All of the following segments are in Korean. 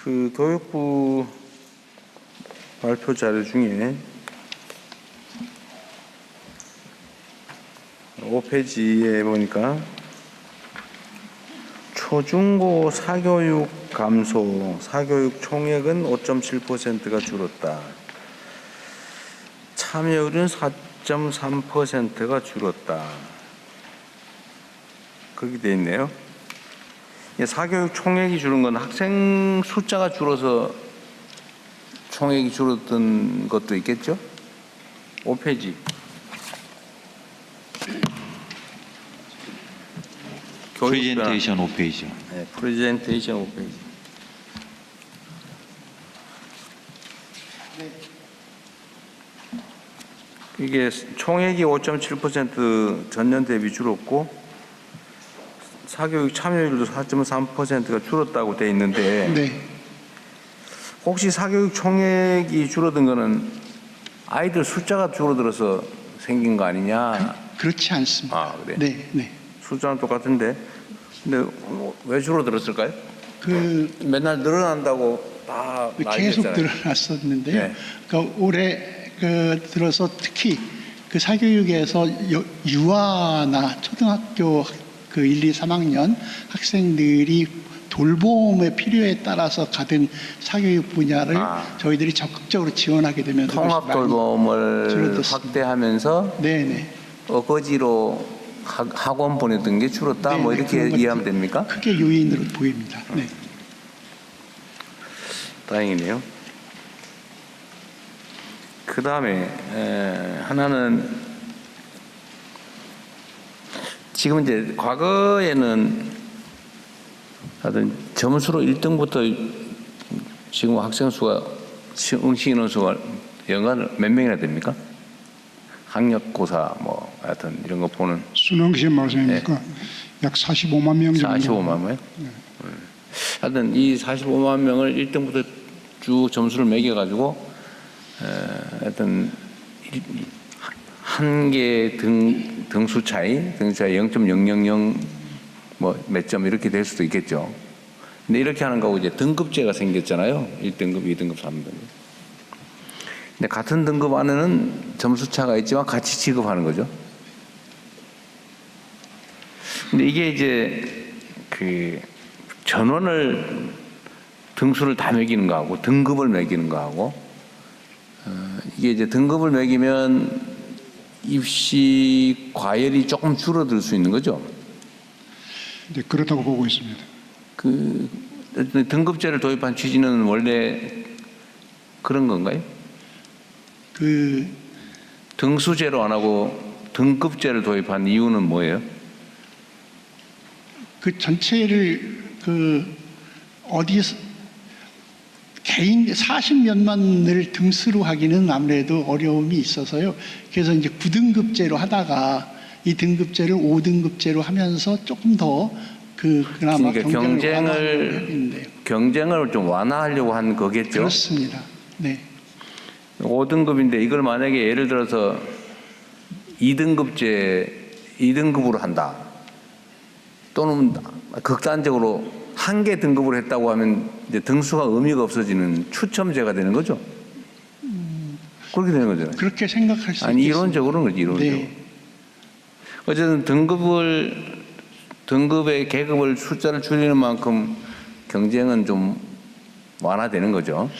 그 교육부 발표 자료 중에 5페이지에 보니까 초중고 사교육 감소, 사교육 총액은 5.7%가 줄었다. 참여율은 4.3%가 줄었다. 그렇게 돼 있네요. 사교육 총액이 줄은 건 학생 숫자가 줄어서 총액이 줄었던 것도 있겠죠? 5페이지. 프레젠테이션 5페이지요. 네, 프레젠테이션 5페이지. 이게 총액이 5.7% 전년 대비 줄었고 사교육 참여율도 4.3%가 줄었다고 돼 있는데 네. 혹시 사교육 총액이 줄어든 거는 아이들 숫자가 줄어들어서 생긴 거 아니냐? 그렇지 않습니다. 아, 그래? 네, 네. 숫자는 똑같은데 근데 왜 줄어들었을까요? 그 맨날 늘어난다고 다 계속 나뉘었잖아요. 늘어났었는데요. 네. 그러니까 올해 들어서 특히 그 사교육에서 유아나 초등학교 그 1, 2, 3학년 학생들이 돌봄의 필요에 따라서 가든 사교육 분야를 저희들이 적극적으로 지원하게 되면서 통합 돌봄을 줄어들었습니다. 확대하면서 네네. 어거지로 학원 보내던 게 줄었다. 뭐 네네, 이렇게 그런 것도 이해하면 됩니까? 크게 요인으로 보입니다. 네. 다행이네요. 그 다음에 하나는 지금 이제 과거에는 하여튼 점수로 1등부터 지금 학생 수가 응시 인원수가 연간 몇 명이나 됩니까? 학력고사 뭐 하여튼 이런 거 보는 수능 시험 말씀입니까? 약 45만 명 정도. 45만 명? 하여튼 이 45만 명을 1등부터 쭉 점수를 매겨가지고 하여튼 한 개 등수 차이 0.000 뭐 몇 점 이렇게 될 수도 있겠죠. 근데 이렇게 하는 거고 이제 등급제가 생겼잖아요. 1등급, 2등급, 3등급. 근데 같은 등급 안에는 점수 차가 있지만 같이 취급하는 거죠. 근데 이게 이제 그 전원을 등수를 다 매기는 거하고 등급을 매기는 거하고 이게 이제 등급을 매기면 입시 과열이 조금 줄어들 수 있는 거죠. 네, 그렇다고 보고 있습니다. 그 등급제를 도입한 취지는 원래 그런 건가요? 그 등수제로 안 하고 등급제를 도입한 이유는 뭐예요? 그 전체를 어디서 개인 40몇만을 등수로 하기는 아무래도 어려움이 있어서요. 그래서 이제 9등급제로 하다가 이 등급제를 5등급제로 하면서 조금 더 그나마 그러니까 경쟁을 좀 완화하려고 한 거겠죠. 그렇습니다. 네. 5등급인데 이걸 만약에 예를 들어서 2등급으로 한다. 또는 극단적으로 한 개 등급으로 했다고 하면 이제 등수가 의미가 없어지는 추첨제가 되는 거죠. 그렇게 되는 거잖아요. 그렇게 생각할 수 있습니다. 아니 이론적으로는 그렇지, 이론적으로. 네. 어쨌든 등급의 계급을 숫자를 줄이는 만큼 경쟁은 좀 완화되는 거죠.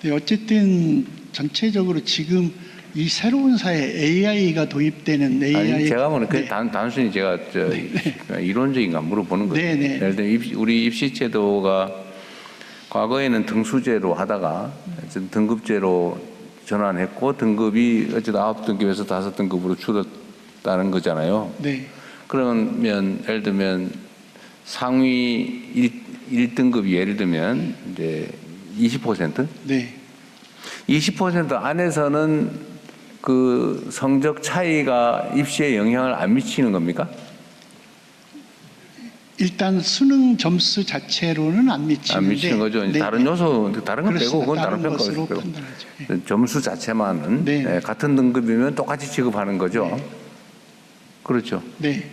네, 어쨌든 전체적으로 지금 이 새로운 사회 AI가 도입되는 AI. 아니 제가 보는 그 네. 단순히 제가 이론적인가 물어보는 거죠. 네, 네. 예를 들면 우리 입시제도가 과거에는 등수제로 하다가 등급제로 전환했고 등급이 어쨌든 9등급에서 5등급으로 줄었다는 거잖아요. 네. 그러면 예를 들면 상위 1등급이 예를 들면 이제 20%? 네. 20% 안에서는 그 성적 차이가 입시에 영향을 안 미치는 겁니까? 일단 수능 점수 자체로는 안 미치는데. 안 미치는 거죠. 네. 다른 요소, 다른 건 빼고 그건 다른 것으로 평가로 판단하죠. 빼고. 점수 자체만은 네. 같은 등급이면 똑같이 취급하는 거죠. 네. 그렇죠. 네.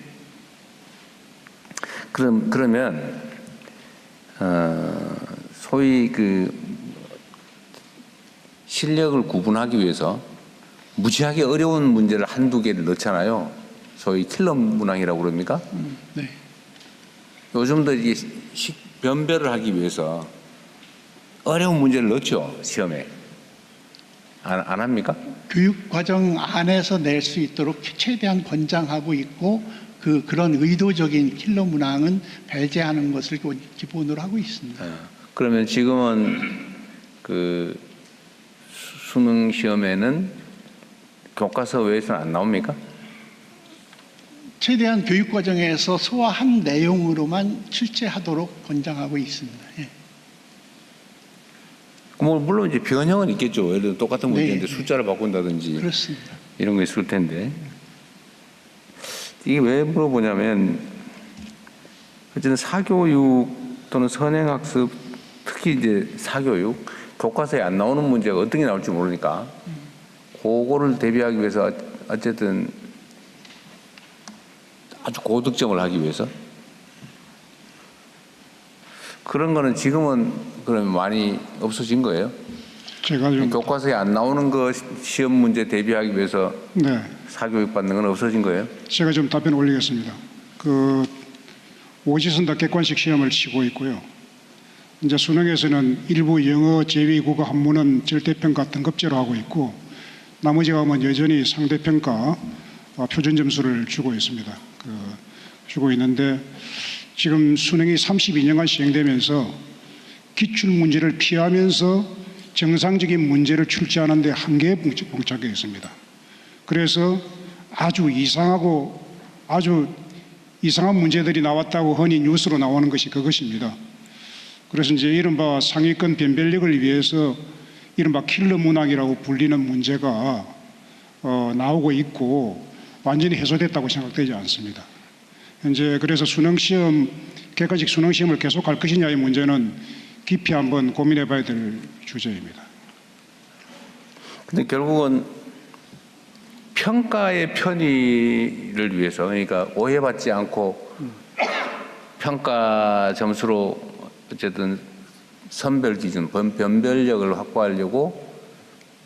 그러면 소위 그 실력을 구분하기 위해서 무지하게 어려운 문제를 한두 개를 넣잖아요. 소위 킬러 문항이라고 그럽니까? 네. 요즘도 이게 변별을 하기 위해서 어려운 문제를 넣죠, 시험에. 안 합니까? 교육 과정 안에서 낼 수 있도록 최대한 권장하고 있고 그런 의도적인 킬러 문항은 배제하는 것을 기본으로 하고 있습니다. 그러면 지금은 그 수능 시험에는 교과서 외에서는 안 나옵니까? 최대한 교육 과정에서 소화한 내용으로만 출제하도록 권장하고 있습니다. 예. 뭐 물론 이제 변형은 있겠죠. 예를 들어 똑같은 문제인데 네. 숫자를 바꾼다든지 그렇습니다. 이런 거 있을 텐데 이게 왜 물어보냐면 어쨌든 사교육 또는 선행학습 특히 이제 사교육 교과서에 안 나오는 문제가 어떤 게 나올지 모르니까 그거를 대비하기 위해서 어쨌든 아주 고득점을 하기 위해서 그런 거는 지금은 그러면 많이 없어진 거예요? 제가 좀 교과서에 안 나오는 거 시험 문제 대비하기 위해서 네, 사교육 받는 건 없어진 거예요? 제가 좀 답변 올리겠습니다. 그 오지선다 객관식 시험을 치고 있고요. 이제 수능에서는 일부 영어, 제위, 국어, 한문은 절대평가 등급제로 하고 있고 나머지 과목은 여전히 상대평가 표준 점수를 주고 있습니다. 주고 있는데 지금 수능이 32년간 시행되면서 기출 문제를 피하면서 정상적인 문제를 출제하는 데 한계에 봉착해 있습니다. 그래서 아주 이상한 문제들이 나왔다고 흔히 뉴스로 나오는 것이 그것입니다. 그래서 이제 이른바 상위권 변별력을 위해서 이른바 킬러 문항이라고 불리는 문제가 나오고 있고 완전히 해소됐다고 생각되지 않습니다. 현재 그래서 객관식 수능 시험을 계속할 것이냐의 문제는 깊이 한번 고민해 봐야 될 주제입니다. 근데 결국은 평가의 편의를 위해서 그러니까 오해받지 않고 평가 점수로 어쨌든 선별 기준, 변별력을 확보하려고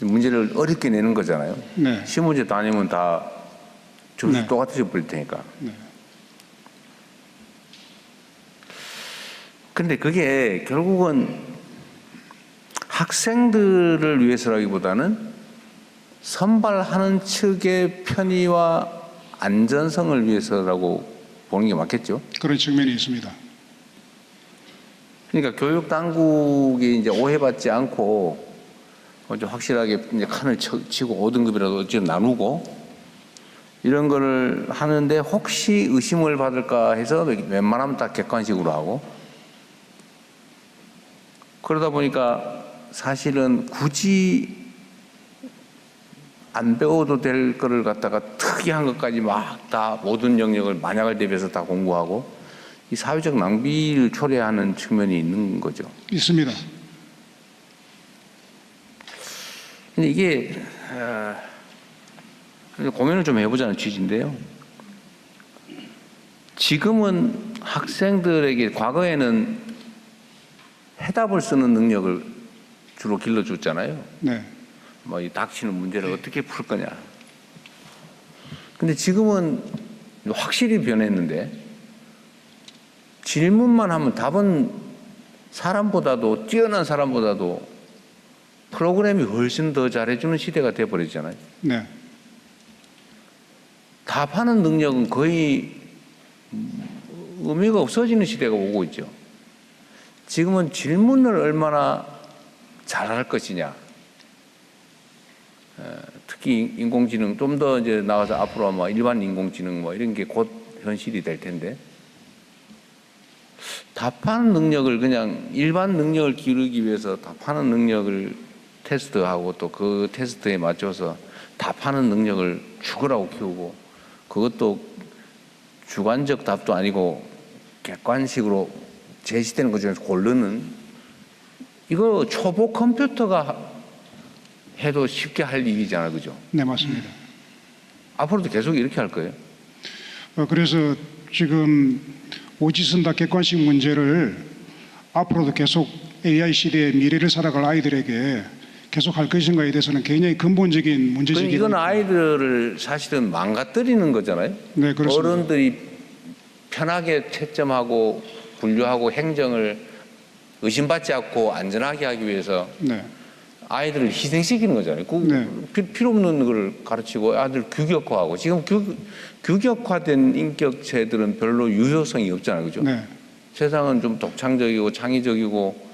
문제를 어렵게 내는 거잖아요. 네. 시험 문제 다 아니면 다 점수 네. 똑같아져 버릴 테니까. 네. 근데 그게 결국은 학생들을 위해서라기보다는 선발하는 측의 편의와 안전성을 위해서라고 보는 게 맞겠죠? 그런 측면이 있습니다. 그러니까 교육 당국이 이제 오해받지 않고 좀 확실하게 이제 칸을 치고 5등급이라도 어쨌든 나누고 이런 거를 하는데 혹시 의심을 받을까 해서 웬만하면 다 객관식으로 하고 그러다 보니까 사실은 굳이 안 배워도 될 거를 갖다가 특이한 것까지 막 다 모든 영역을 만약을 대비해서 다 공부하고 이 사회적 낭비를 초래하는 측면이 있는 거죠. 있습니다. 근데 이게 고민을 좀 해보자는 취지인데요. 지금은 학생들에게 과거에는 해답을 쓰는 능력을 주로 길러줬잖아요. 네. 뭐 이 닥치는 문제를 어떻게 풀 거냐. 근데 지금은 확실히 변했는데 질문만 하면 답은 사람보다도 뛰어난 사람보다도 프로그램이 훨씬 더 잘해주는 시대가 돼버렸잖아요. 네. 답하는 능력은 거의 의미가 없어지는 시대가 오고 있죠. 지금은 질문을 얼마나 잘할 것이냐. 특히 인공지능 좀 더 이제 나가서 앞으로 아마 일반 인공지능 뭐 이런 게 곧 현실이 될 텐데 답하는 능력을 그냥 일반 능력을 기르기 위해서 답하는 능력을 테스트하고 또 그 테스트에 맞춰서 답하는 능력을 죽으라고 키우고 그것도 주관적 답도 아니고 객관식으로 제시되는 것 중에서 고르는 이거 초보 컴퓨터가 해도 쉽게 할 일이잖아요. 그죠? 네, 맞습니다. 앞으로도 계속 이렇게 할 거예요. 그래서 지금 오지선다 객관식 문제를 앞으로도 계속 AI 시대의 미래를 살아갈 아이들에게 계속 할 것인가에 대해서는 굉장히 근본적인 문제제기. 이건 아이들을 사실은 망가뜨리는 거잖아요. 네, 그렇습니다. 어른들이 편하게 채점하고 분류하고 행정을 의심받지 않고 안전하게 하기 위해서 네. 아이들을 희생시키는 거잖아요. 네. 필요 없는 걸 가르치고 아들 규격화하고 지금 규격화된 인격체들은 별로 유효성이 없잖아요. 그죠? 네. 세상은 좀 독창적이고 창의적이고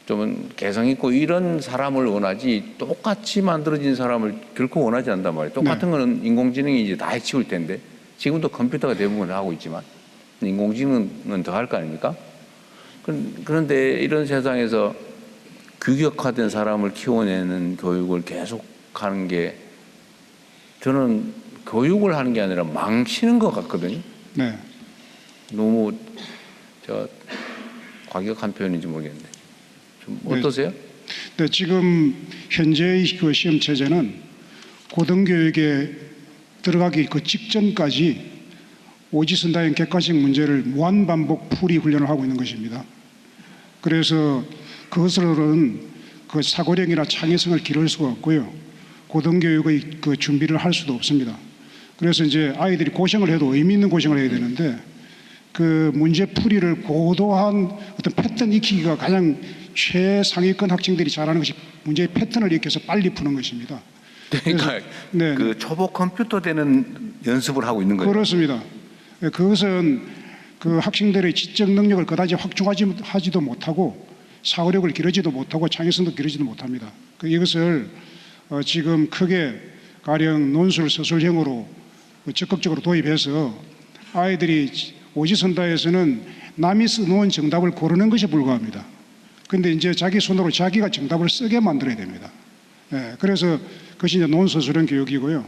좀 개성 있고 이런 사람을 원하지 똑같이 만들어진 사람을 결코 원하지 않단 말이에요. 똑같은 거는 인공지능이 이제 다 해치울 텐데 지금도 컴퓨터가 대부분 하고 있지만 인공지능은 더 할 거 아닙니까? 그런데 이런 세상에서 규격화된 사람을 키워내는 교육을 계속 하는 게 저는 교육을 하는 게 아니라 망치는 것 같거든요. 네. 너무 과격한 표현인지 모르겠는데 좀 어떠세요? 네, 지금 현재의 그 시험 체제는 고등교육에 들어가기 그 직전까지 오지선다형 객관식 문제를 무한 반복 풀이 훈련을 하고 있는 것입니다. 그래서 그것으로는 그 사고력이나 창의성을 기를 수가 없고요. 고등교육의 그 준비를 할 수도 없습니다. 그래서 이제 아이들이 고생을 해도 의미 있는 고생을 해야 되는데 그 문제 풀이를 고도한 어떤 패턴 익히기가 가장 최상위권 학생들이 잘하는 것이 문제의 패턴을 익혀서 빨리 푸는 것입니다. 그러니까 네, 그 초보 컴퓨터 되는 연습을 하고 있는 거예요. 그렇습니다. 그것은 그 학생들의 지적 능력을 그다지 확충하지도 못하고 사고력을 기르지도 못하고 창의성도 기르지도 못합니다. 이것을 지금 크게 가령 논술 서술형으로 적극적으로 도입해서 아이들이 오지선다에서는 남이 써놓은 정답을 고르는 것이 불과합니다. 그런데 이제 자기 손으로 자기가 정답을 쓰게 만들어야 됩니다. 예, 그래서 그것이 이제 논서술형 교육이고요.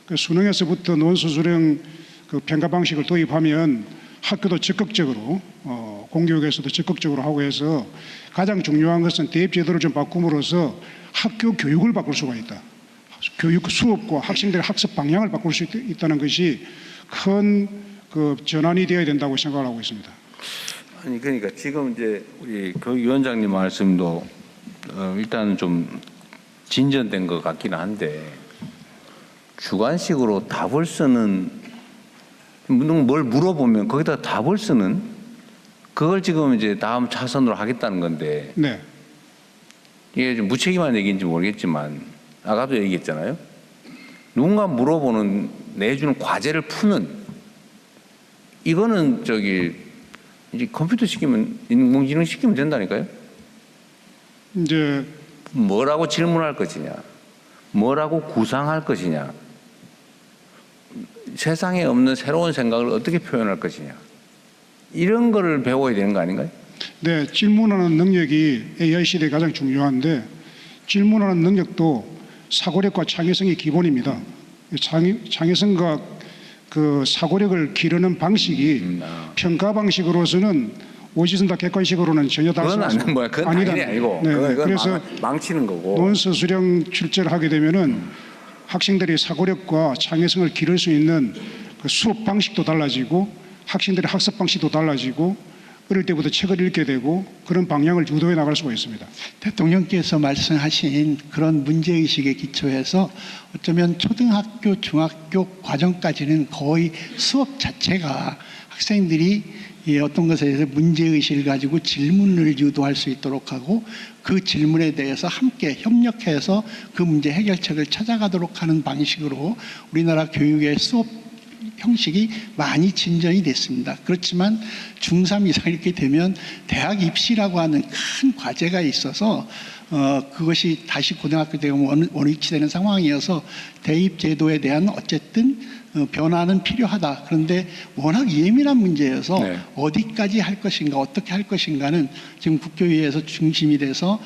그 수능에서부터 논서술형 그 평가 방식을 도입하면 학교도 적극적으로 공교육에서도 적극적으로 하고 해서 가장 중요한 것은 대입 제도를 좀 바꿈으로써 학교 교육을 바꿀 수가 있다. 교육 수업과 학생들의 학습 방향을 바꿀 수 있다는 것이 큰 그 전환이 되어야 된다고 생각을 하고 있습니다. 아니 그러니까 지금 이제 우리 교육위원장님 말씀도 일단 좀 진전된 것 같기는 한데 주관식으로 답을 쓰는 뭘 물어보면 거기다 답을 쓰는 그걸 지금 이제 다음 차선으로 하겠다는 건데 네. 이게 좀 무책임한 얘기인지 모르겠지만 아까도 얘기했잖아요. 누군가 물어보는 내주는 과제를 푸는 이거는 이제 컴퓨터 시키면 인공지능 시키면 된다니까요. 이제 뭐라고 질문할 것이냐, 뭐라고 구상할 것이냐, 세상에 없는 새로운 생각을 어떻게 표현할 것이냐 이런 거를 배워야 되는 거 아닌가요? 네, 질문하는 능력이 AI 시대에 가장 중요한데 질문하는 능력도 사고력과 창의성이 기본입니다. 창의성과 그 사고력을 기르는 방식이 평가 방식으로서는 오지선다 객관식으로는 전혀 다르지 그건 않습니다. 아닌 거야. 그건 당연히 아니고. 네, 그건 그래서 망치는 거고. 논서술형 출제를 하게 되면은 학생들이 사고력과 창의성을 기를 수 있는 그 수업 방식도 달라지고 학생들의 학습 방식도 달라지고 어릴 때부터 책을 읽게 되고 그런 방향을 유도해 나갈 수가 있습니다. 대통령께서 말씀하신 그런 문제의식에 기초해서 어쩌면 초등학교, 중학교 과정까지는 거의 수업 자체가 학생들이 어떤 것에 대해서 문제의식을 가지고 질문을 유도할 수 있도록 하고 그 질문에 대해서 함께 협력해서 그 문제 해결책을 찾아가도록 하는 방식으로 우리나라 교육의 수업 형식이 많이 진전이 됐습니다. 그렇지만 중3 이상 이렇게 되면 대학 입시라고 하는 큰 과제가 있어서 그것이 다시 고등학교 되면 원위치되는 상황이어서 대입 제도에 대한 어쨌든 변화는 필요하다. 그런데 워낙 예민한 문제여서 네. 어디까지 할 것인가 어떻게 할 것인가는 지금 국교위에서 중심이 돼서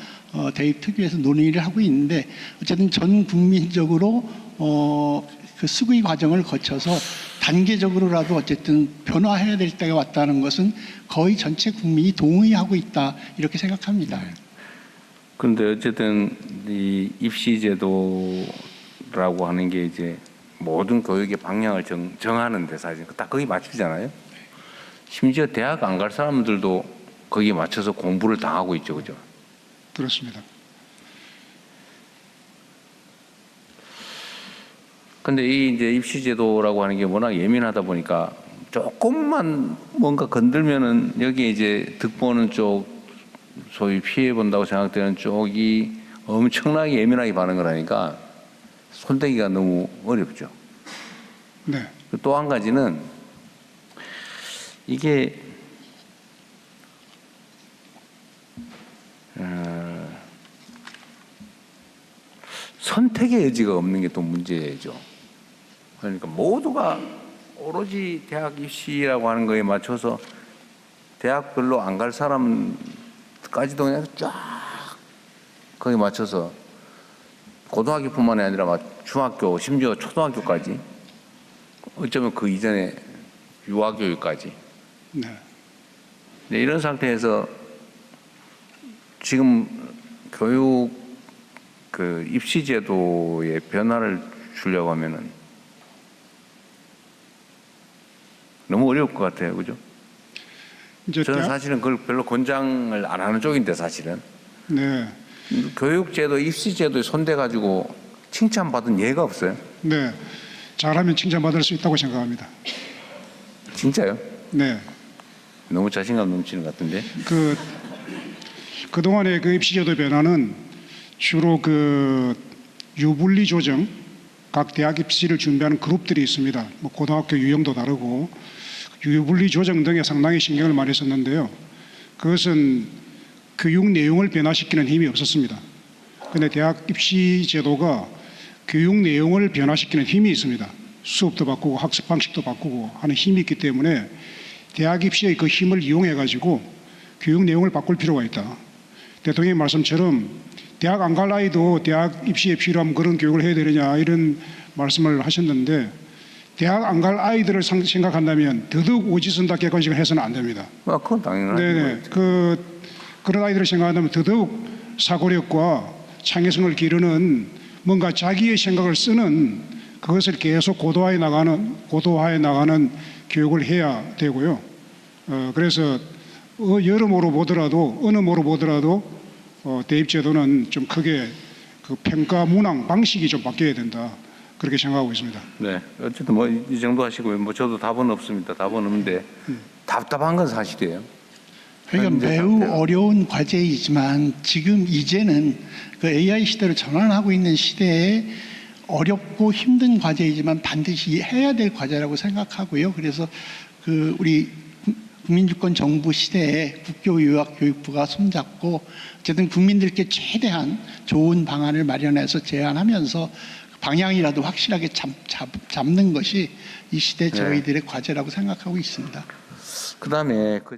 대입 특위에서 논의를 하고 있는데 어쨌든 전 국민적으로 그 수의 과정을 거쳐서 단계적으로라도 어쨌든 변화해야 될 때가 왔다는 것은 거의 전체 국민이 동의하고 있다 이렇게 생각합니다. 그런데 어쨌든 이 입시제도라고 하는 게 이제 모든 교육의 방향을 정하는데 사실 딱 거기 맞추잖아요. 심지어 대학 안 갈 사람들도 거기에 맞춰서 공부를 당하고 있죠, 그죠? 그렇습니다. 근데 이 이제 입시제도라고 하는 게 워낙 예민하다 보니까 조금만 뭔가 건들면은 여기 이제 득보는 쪽, 소위 피해 본다고 생각되는 쪽이 엄청나게 예민하게 반응을 하니까 손대기가 너무 어렵죠. 네. 또 한 가지는 이게 선택의 여지가 없는 게 또 문제죠. 그러니까 모두가 오로지 대학 입시라고 하는 거에 맞춰서 대학별로 안 갈 사람까지도 그냥 쫙 거기에 맞춰서 고등학교뿐만이 아니라 막 중학교, 심지어 초등학교까지, 어쩌면 그 이전에 유아교육까지. 네. 네, 이런 상태에서 지금 교육 그 입시제도의 변화를 주려고 하면은 너무 어려울 것 같아요, 그죠? 이제 저는 사실은 그걸 별로 권장을 안 하는 쪽인데 사실은 네. 교육제도, 입시제도에 손대가지고 칭찬받은 예가 없어요. 네. 잘하면 칭찬받을 수 있다고 생각합니다. 진짜요? 네. 너무 자신감 넘치는 것 같은데. 그동안의 그 입시제도 변화는 주로 그 유불리 조정, 각 대학 입시를 준비하는 그룹들이 있습니다. 뭐 고등학교 유형도 다르고 유불리 조정 등에 상당히 신경을 많이 썼는데요. 그것은 교육 내용을 변화시키는 힘이 없었습니다. 그런데 대학 입시 제도가 교육 내용을 변화시키는 힘이 있습니다. 수업도 바꾸고 학습 방식도 바꾸고 하는 힘이 있기 때문에 대학 입시의 그 힘을 이용해 가지고 교육 내용을 바꿀 필요가 있다. 대통령의 말씀처럼 대학 안 갈 아이도 대학 입시에 필요하면 그런 교육을 해야 되느냐 이런 말씀을 하셨는데 대학 안 갈 아이들을 생각한다면 더더욱 오지선다 객관식을 해서는 안 됩니다. 그건 당연하죠. 네네. 그런 아이들을 생각한다면 더더욱 사고력과 창의성을 기르는 뭔가 자기의 생각을 쓰는 그것을 계속 고도화해 나가는 교육을 해야 되고요. 그래서 여러모로 보더라도 어느 모로 보더라도 대입제도는 좀 크게 그 평가 문항 방식이 좀 바뀌어야 된다. 그렇게 생각하고 있습니다. 네. 어쨌든 뭐 이 정도 하시고요. 뭐 저도 답은 없습니다. 답은 없는데 답답한 건 사실이에요. 그러니까 현재 매우 상태가. 어려운 과제이지만 지금 이제는 그 AI 시대로 전환하고 있는 시대에 어렵고 힘든 과제이지만 반드시 해야 될 과제라고 생각하고요. 그래서 그 우리 국민주권 정부 시대에 국교유학교육부가 손잡고 어쨌든 국민들께 최대한 좋은 방안을 마련해서 제안하면서 방향이라도 확실하게 잡는 것이 이 시대 저희들의 과제라고 생각하고 있습니다. 그다음에 그